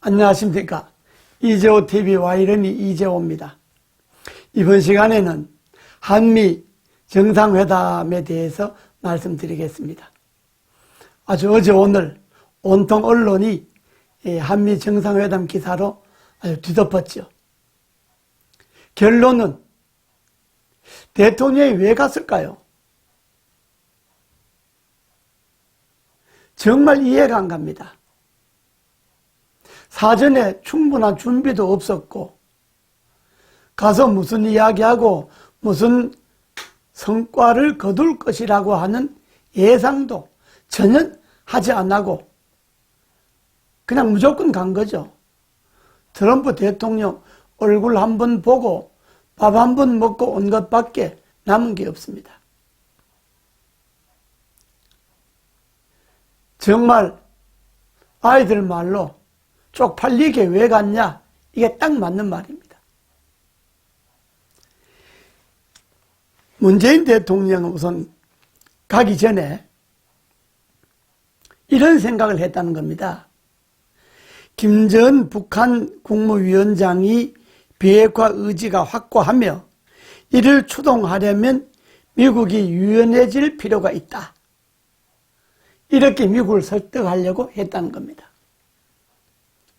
안녕하십니까. 이재호TV 와이런이 이재호입니다. 이번 시간에는 한미 정상회담에 대해서 말씀드리겠습니다. 아주 어제 오늘 온통 언론이 한미 정상회담 기사로 아주 뒤덮었죠. 결론은 대통령이 왜 갔을까요? 정말 이해가 안 갑니다. 사전에 충분한 준비도 없었고 가서 무슨 이야기하고 무슨 성과를 거둘 것이라고 하는 예상도 전혀 하지 않고 그냥 무조건 간 거죠. 트럼프 대통령 얼굴 한번 보고 밥 한 번 먹고 온 것밖에 남은 게 없습니다. 정말 아이들 말로 쪽팔리게 왜 갔냐? 이게 딱 맞는 말입니다. 문재인 대통령은 우선 가기 전에 이런 생각을 했다는 겁니다. 김정은 북한 국무위원장이 비핵화 의지가 확고하며 이를 추동하려면 미국이 유연해질 필요가 있다. 이렇게 미국을 설득하려고 했다는 겁니다.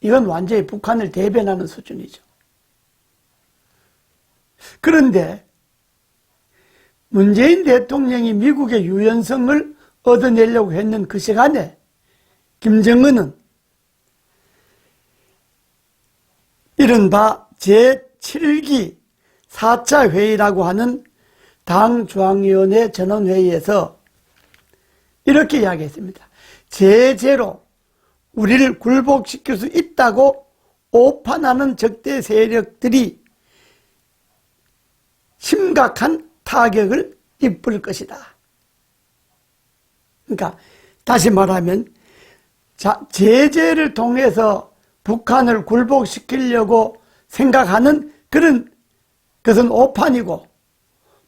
이건 완전히 북한을 대변하는 수준이죠. 그런데 문재인 대통령이 미국의 유연성을 얻어내려고 했는 그 시간에 김정은은 이른바 제7기 4차 회의라고 하는 당 중앙위원회 전원회의에서 이렇게 이야기했습니다. 제재로 우리를 굴복시킬 수 있다고 오판하는 적대 세력들이 심각한 타격을 입을 것이다. 그러니까 다시 말하면 제재를 통해서 북한을 굴복시키려고 생각하는 그런 것은 오판이고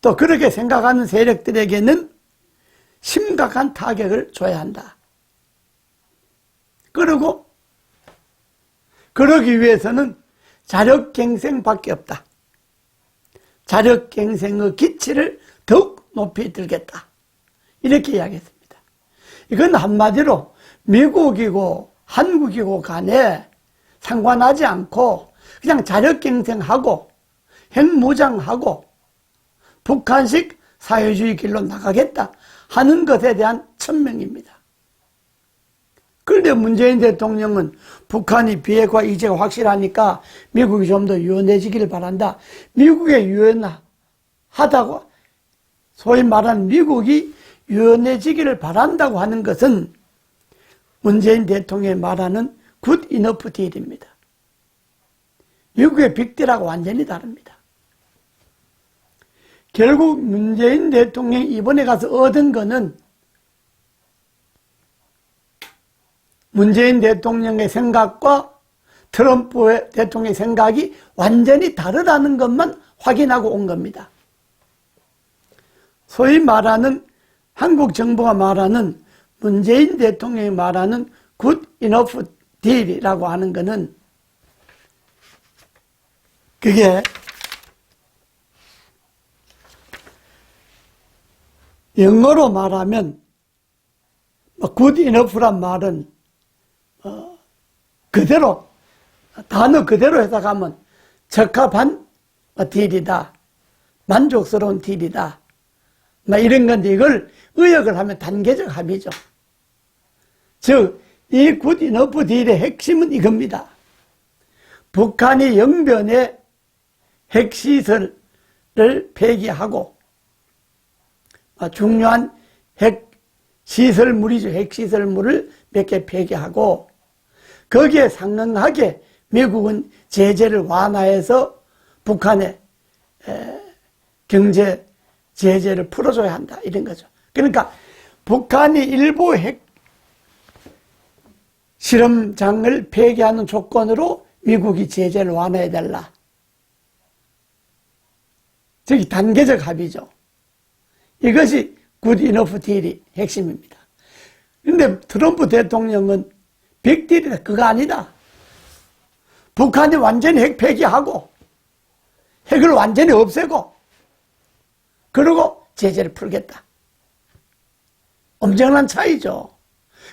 또 그렇게 생각하는 세력들에게는 심각한 타격을 줘야 한다. 그리고 그러기 위해서는 자력갱생밖에 없다. 자력갱생의 기치를 더욱 높이 들겠다. 이렇게 이야기했습니다. 이건 한마디로 미국이고 한국이고 간에 상관하지 않고 그냥 자력갱생하고 핵무장하고 북한식 사회주의 길로 나가겠다 하는 것에 대한 천명입니다. 그런데 문재인 대통령은 북한이 비핵화 의지가 확실하니까 미국이 좀 더 유연해지기를 바란다. 미국의 유연하다고 소위 말하는 미국이 유연해지기를 바란다고 하는 것은 문재인 대통령이 말하는 굿 이너프 딜입니다. 미국의 빅딜하고 완전히 다릅니다. 결국 문재인 대통령이 이번에 가서 얻은 거는 문재인 대통령의 생각과 트럼프 대통령의 생각이 완전히 다르다는 것만 확인하고 온 겁니다. 소위 말하는 한국 정부가 말하는 문재인 대통령이 말하는 굿 이너프 딜이라고 하는 것은 그게 영어로 말하면 굿 이너프란 말은 그대로 단어 그대로 해석하면 적합한 딜이다. 만족스러운 딜이다. 이런 건데 이걸 의역을 하면 단계적 합의죠. 즉 이 굿 이너프 딜의 핵심은 이겁니다. 북한이 영변에 핵시설을 폐기하고 중요한 핵시설물이죠. 핵시설물을 몇 개 폐기하고 거기에 상응하게 미국은 제재를 완화해서 북한의 경제 제재를 풀어줘야 한다. 이런 거죠. 그러니까 북한이 일부 핵 실험장을 폐기하는 조건으로 미국이 제재를 완화해달라. 즉 단계적 합의죠. 이것이 굿 이너프 딜이 핵심입니다. 그런데 트럼프 대통령은 빅딜이다. 그거 아니다. 북한이 완전히 핵 폐기하고 핵을 완전히 없애고 그리고 제재를 풀겠다. 엄청난 차이죠.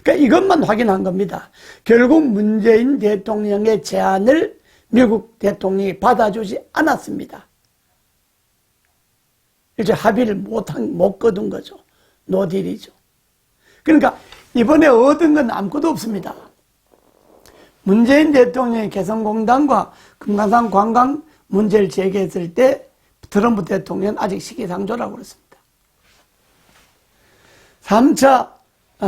그러니까 이것만 확인한 겁니다. 결국 문재인 대통령의 제안을 미국 대통령이 받아주지 않았습니다. 이제 합의를 못 거둔 거죠. 노딜이죠. 그러니까 이번에 얻은 건 아무것도 없습니다. 문재인 대통령이 개성공단과 금강산 관광 문제를 제기했을 때 트럼프 대통령은 아직 시기상조라고 그랬습니다. 3차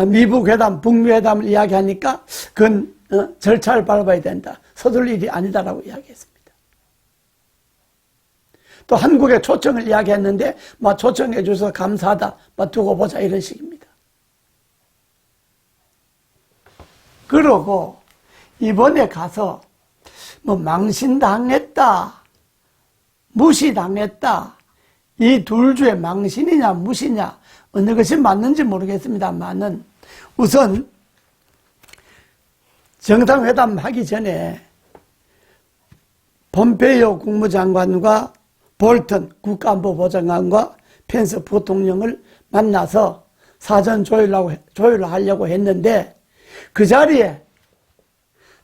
미북 회담, 북미 회담을 이야기하니까 그건 절차를 밟아야 된다. 서둘 일이 아니다라고 이야기했습니다. 또 한국에 초청을 이야기했는데 초청해 주셔서 감사하다. 두고 보자 이런 식입니다. 그러고 이번에 가서 망신당했다, 무시당했다, 이 둘 중에 망신이냐 무시냐 어느 것이 맞는지 모르겠습니다만은 우선 정상회담 하기 전에 폼페이오 국무장관과 볼턴 국가안보보좌관과 펜스 부통령을 만나서 사전 조율을 하려고 했는데 그 자리에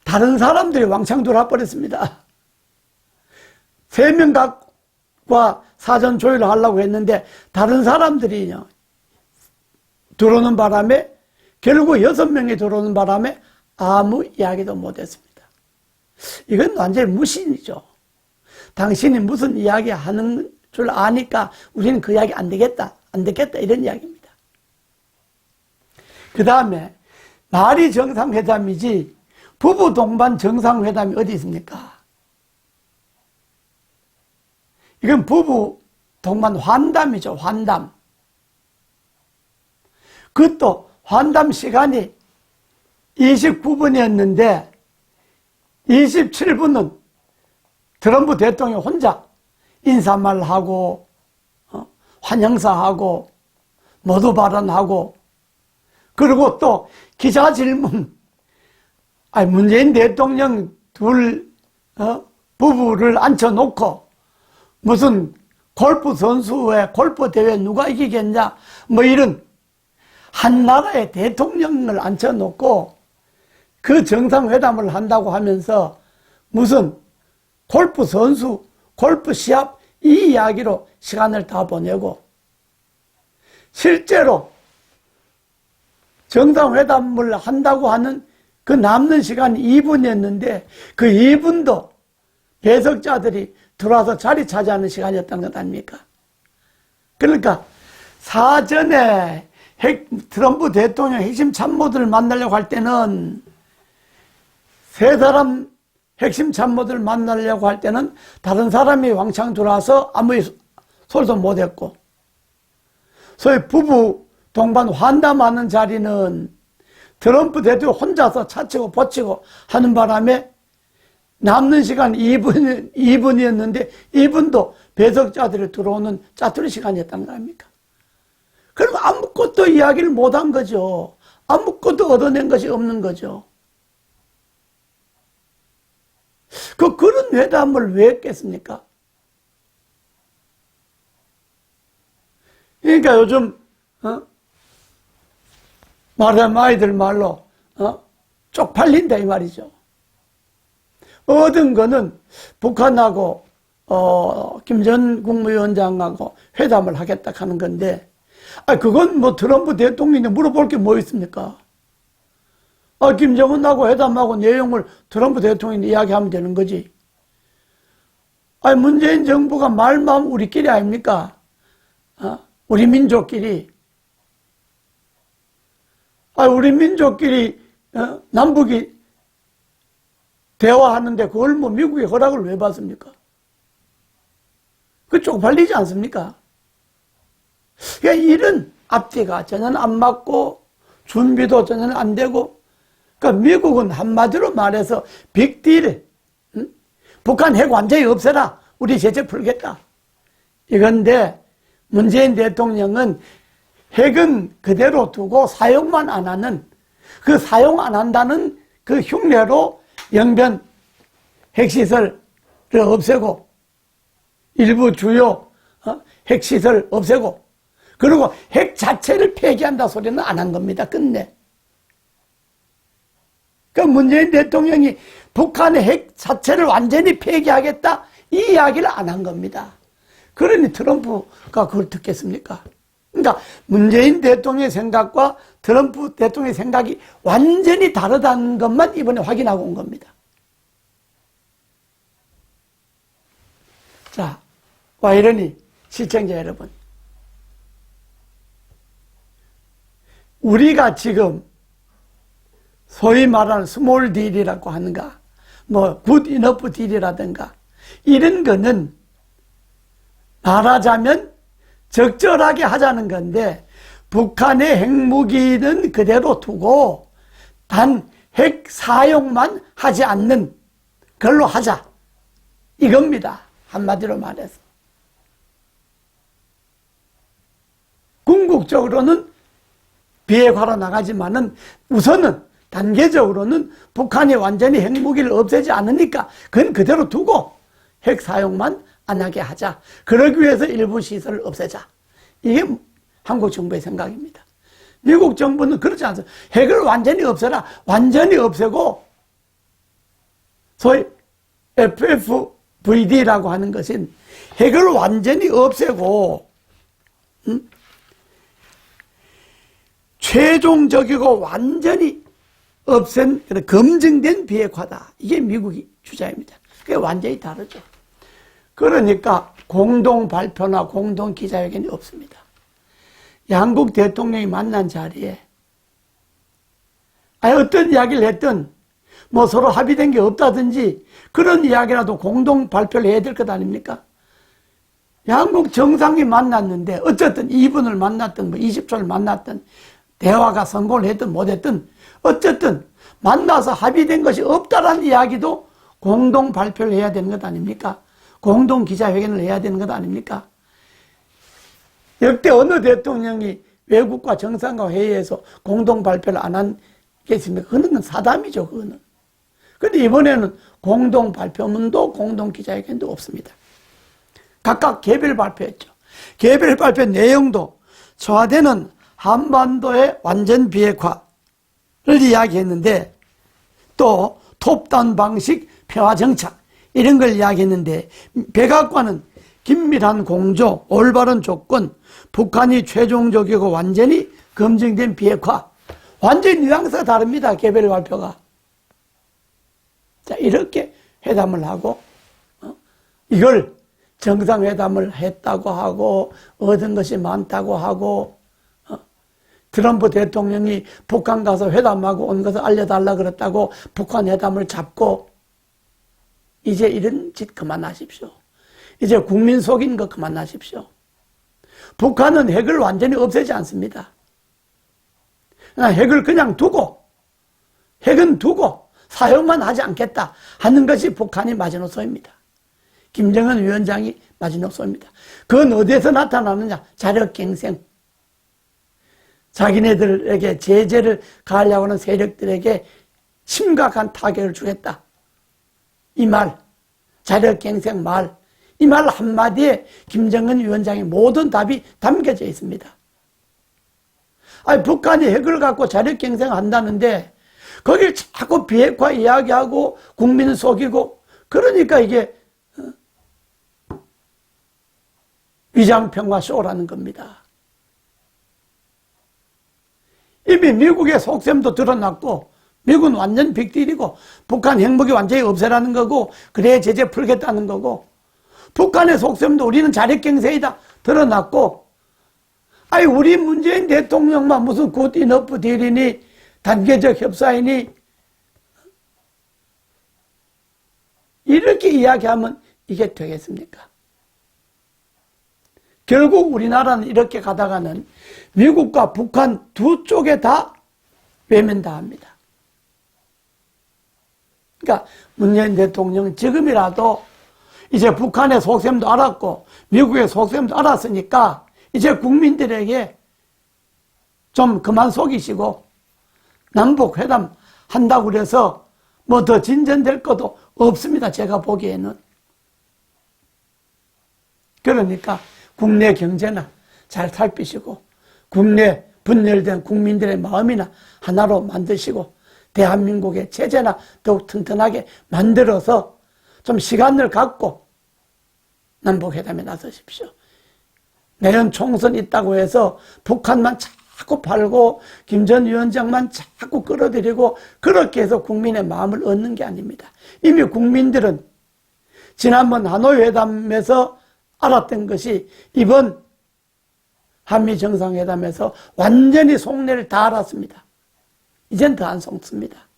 다른 사람들이 왕창 들어와 버렸습니다. 3명 각과 사전 조율을 하려고 했는데 다른 사람들이 들어오는 바람에 결국 6명이 들어오는 바람에 아무 이야기도 못했습니다. 이건 완전히 무신이죠. 당신이 무슨 이야기 하는 줄 아니까 우리는 그 이야기 안 되겠다 이런 이야기입니다. 그 다음에 말이 정상회담이지 부부 동반 정상회담이 어디 있습니까? 이건 부부 동반 환담이죠. 환담. 그것도 환담 시간이 29분이었는데 27분은 트럼프 대통령 혼자 인사말하고 환영사하고 모두 발언하고 그리고 또 기자 질문 문재인 대통령 둘 부부를 앉혀놓고 무슨 골프 선수의 골프 대회 누가 이기겠냐 이런 한 나라의 대통령을 앉혀놓고 그 정상회담을 한다고 하면서 무슨 골프 선수, 골프 시합 이 이야기로 시간을 다 보내고 실제로 정상회담을 한다고 하는 그 남는 시간이 2분이었는데 그 2분도 배석자들이 들어와서 자리 차지하는 시간이었던 것 아닙니까? 그러니까 사전에 트럼프 대통령 핵심 참모들을 만나려고 할 때는 3사람 핵심 참모들을 만나려고 할 때는 다른 사람이 왕창 들어와서 아무 소리도 못했고 소위 부부 동반 환담하는 자리는 트럼프 대통령 혼자서 차치고 버치고 하는 바람에 남는 시간 2분이었는데 2분도 배석자들이 들어오는 짜투리 시간이었던 거 아닙니까? 그럼 아무것도 이야기를 못한 거죠. 아무것도 얻어낸 것이 없는 거죠. 그런 회담을 왜 했겠습니까? 그러니까 요즘 말하자면 아이들 말로 쪽팔린다 이 말이죠. 얻은 거는 북한하고 김전 국무위원장하고 회담을 하겠다 하는 건데 그건 트럼프 대통령이 물어볼 게 뭐 있습니까? 김정은하고 회담하고 내용을 트럼프 대통령이 이야기하면 되는 거지. 문재인 정부가 말만 우리끼리 아닙니까? 우리 민족끼리. 우리 민족끼리 남북이 대화하는데 그걸 미국이 허락을 왜 받습니까? 그 쪽팔리지 않습니까? 그러니까 이런 앞뒤가 전혀 안 맞고 준비도 전혀 안 되고 그러니까 미국은 한마디로 말해서 빅딜 북한 핵 완전히 없애라 우리 제재 풀겠다 이건데 문재인 대통령은 핵은 그대로 두고 사용만 안 하는 그 사용 안 한다는 그 흉내로 영변 핵시설을 없애고 일부 주요 핵시설 없애고 그리고 핵 자체를 폐기한다 소리는 안 한 겁니다. 끝내. 그러니까 문재인 대통령이 북한의 핵 자체를 완전히 폐기하겠다 이 이야기를 안 한 겁니다. 그러니 트럼프가 그걸 듣겠습니까? 그러니까 문재인 대통령의 생각과 트럼프 대통령의 생각이 완전히 다르다는 것만 이번에 확인하고 온 겁니다. 자, 와 이러니 시청자 여러분, 우리가 지금 소위 말하는 스몰 딜이라고 하는가, 뭐 굿 이너프 딜이라든가 이런 거는 말하자면 적절하게 하자는 건데 북한의 핵무기는 그대로 두고 단 핵 사용만 하지 않는 걸로 하자 이겁니다. 한마디로 말해서 궁극적으로는 비핵화로 나가지만은 우선은 단계적으로는 북한이 완전히 핵무기를 없애지 않으니까 그건 그대로 두고 핵 사용만 안 하게 하자. 그러기 위해서 일부 시설을 없애자. 이게 한국 정부의 생각입니다. 미국 정부는 그렇지 않습니다. 핵을 완전히 없애라. 완전히 없애고 소위 FFVD라고 하는 것은 핵을 완전히 없애고 최종적이고 완전히 없앤 검증된 비핵화다. 이게 미국의 주장입니다. 그게 완전히 다르죠. 그러니까 공동 발표나 공동 기자회견이 없습니다. 양국 대통령이 만난 자리에 어떤 이야기를 했든 뭐 서로 합의된 게 없다든지 그런 이야기라도 공동 발표를 해야 될 것 아닙니까? 양국 정상이 만났는데 어쨌든 2분을 만났든 뭐 20초를 만났든 대화가 성공을 했든 못했든 어쨌든 만나서 합의된 것이 없다라는 이야기도 공동 발표를 해야 되는 것 아닙니까? 공동 기자회견을 해야 되는 것 아닙니까? 역대 어느 대통령이 외국과 정상과 회의에서 공동 발표를 안 한 게 있습니까? 그건 사담이죠, 그거는. 그런데 이번에는 공동 발표문도 공동 기자회견도 없습니다. 각각 개별 발표했죠. 개별 발표 내용도 청와대는 한반도의 완전 비핵화를 이야기했는데 또 톱다운 방식 평화 정착 이런 걸 이야기했는데 백악관은 긴밀한 공조, 올바른 조건, 북한이 최종적이고 완전히 검증된 비핵화 완전히 뉘앙스가 다릅니다. 개별 발표가. 자, 이렇게 회담을 하고 이걸 정상회담을 했다고 하고 얻은 것이 많다고 하고 트럼프 대통령이 북한 가서 회담하고 온 것을 알려달라 그랬다고 북한 회담을 잡고 이제 이런 짓 그만하십시오. 이제 국민 속인 거 그만하십시오. 북한은 핵을 완전히 없애지 않습니다. 핵을 그냥 두고 핵은 두고 사용만 하지 않겠다 하는 것이 북한이 마지노선입니다. 김정은 위원장이 마지노선입니다. 그건 어디에서 나타나느냐? 자력갱생. 자기네들에게 제재를 가하려고 하는 세력들에게 심각한 타격을 주겠다. 이 말, 자력갱생 말, 이 말 한마디에 김정은 위원장의 모든 답이 담겨져 있습니다. 아니, 북한이 핵을 갖고 자력갱생 한다는데 거길 자꾸 비핵화 이야기하고 국민을 속이고 그러니까 이게 위장평화 쇼라는 겁니다. 이미 미국의 속셈도 드러났고 미국은 완전 빅딜이고 북한 핵무기 완전히 없애라는 거고 그래야 제재 풀겠다는 거고 북한의 속셈도 우리는 자력갱생이다 드러났고 아니 우리 문재인 대통령만 무슨 굿 이너프 딜이니 단계적 협사이니 이렇게 이야기하면 이게 되겠습니까? 결국 우리나라는 이렇게 가다가는 미국과 북한 두 쪽에 다 외면당합니다. 그러니까 문재인 대통령은 지금이라도 이제 북한의 속셈도 알았고 미국의 속셈도 알았으니까 이제 국민들에게 좀 그만 속이시고 남북 회담 한다고 그래서 뭐 더 진전될 것도 없습니다. 제가 보기에는. 그러니까 국내 경제나 잘 살피시고 국내 분열된 국민들의 마음이나 하나로 만드시고 대한민국의 체제나 더욱 튼튼하게 만들어서 좀 시간을 갖고 남북회담에 나서십시오. 내년 총선 있다고 해서 북한만 자꾸 팔고 김 전 위원장만 자꾸 끌어들이고 그렇게 해서 국민의 마음을 얻는 게 아닙니다. 이미 국민들은 지난번 하노이 회담에서 알았던 것이 이번 한미 정상회담에서 완전히 속내를 다 알았습니다. 이젠 더 안 속습니다.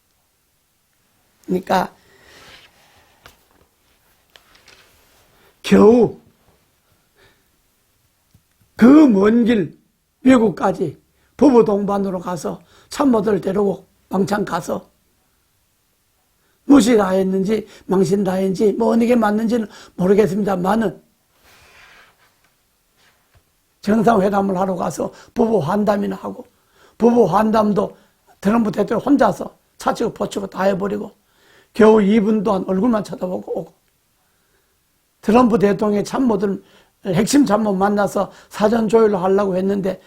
그러니까 겨우 그 먼 길 미국까지 부부 동반으로 가서 참모들 데리고 왕창 가서 무시 다 했는지 망신 다 했는지 뭐 어느 게 맞는지는 모르겠습니다만은 정상회담을 하러 가서 부부 환담이나 하고 부부 환담도 트럼프 대통령 혼자서 차치고 포치고 다 해버리고 겨우 2분 동안 얼굴만 쳐다보고 오고 트럼프 대통령의 참모들 핵심 참모 만나서 사전 조율을 하려고 했는데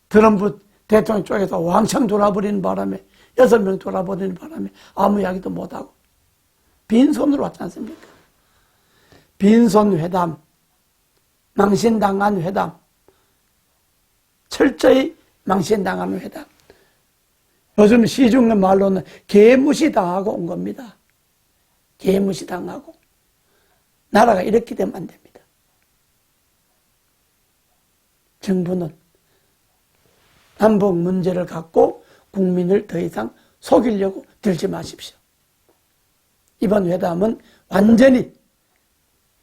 트럼프 대통령 쪽에서 왕창 돌아버리는 바람에 6명 돌아버리는 바람에 아무 이야기도 못하고 빈손으로 왔지 않습니까? 빈손 회담, 망신당한 회담, 철저히 망신당하는 회담. 요즘 시중의 말로는 개무시당하고 온 겁니다. 개무시당하고. 나라가 이렇게 되면 안 됩니다. 정부는 남북 문제를 갖고 국민을 더 이상 속이려고 들지 마십시오. 이번 회담은 완전히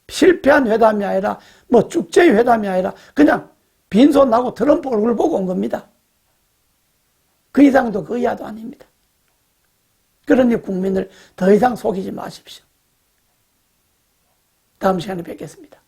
실패한 회담이 아니라 뭐 축제의 회담이 아니라 그냥 빈손하고 트럼프 얼굴 보고 온 겁니다. 그 이상도 그 이하도 아닙니다. 그러니 국민을 더 이상 속이지 마십시오. 다음 시간에 뵙겠습니다.